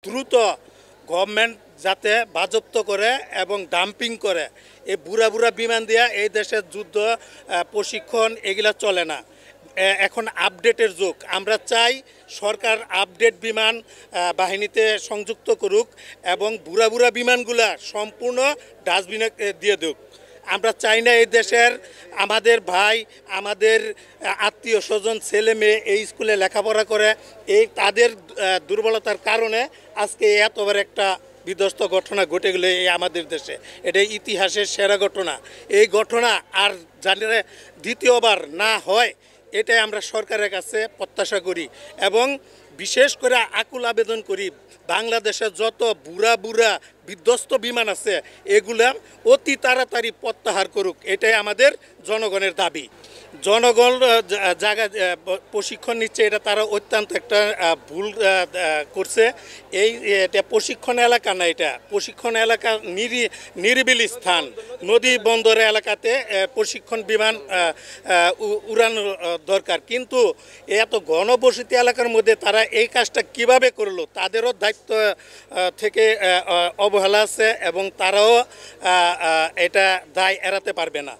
দ্রুত গভর্নমেন্ট যাতে বাজেয়াপ্ত করে এবং ডাম্পিং করে। এই বুড়া বুড়া বিমান দিয়া এই দেশের যুদ্ধ প্রশিক্ষণ এগুলা চলে না। এখন আপডেটের যুগ। আমরা চাই সরকার আপডেট বিমান বাহিনীতে সংযুক্ত করুক এবং বুড়া বুড়া বিমানগুলা সম্পূর্ণ ডাস্টবিনে দিয়ে দিক। আমরা চাই না এই দেশের আমাদের ভাই, আমাদের আত্মীয় স্বজন, ছেলে মেয়ে এই স্কুলে লেখাপড়া করে, এই তাদের দুর্বলতার কারণে আজকে এত বড় একটা বিধ্বস্ত ঘটনা ঘটে গেলে এই আমাদের দেশে। এটা ইতিহাসের সেরা ঘটনা। এই ঘটনা আর জানে দ্বিতীয়বার না হয়, এটাই আমরা সরকারের কাছে প্রত্যাশা করি এবং বিশেষ করে আকুল আবেদন করি বাংলাদেশের যত বুড়া বুড়া বিধ্বস্ত বিমান আছে এগুলা অতি তাড়াতাড়ি প্রত্যাহার করুক। এটাই আমাদের জনগণের দাবি। জনগণ জায়গা প্রশিক্ষণ নিচ্ছে, এটা তারা অত্যন্ত একটা ভুল করছে। এটা প্রশিক্ষণ এলাকা না, এটা প্রশিক্ষণ এলাকা নিরিবিলি স্থান, নদী বন্দর এলাকাতে প্রশিক্ষণ বিমান উড়ানো দরকার। কিন্তু এত ঘনবসতি এলাকার মধ্যে তারা এই কাজটা কিভাবে করলো, তাদেরও দায়িত্ব থেকে অবহেলা আছে এবং তারাও এটা দায় এড়াতে পারবে না।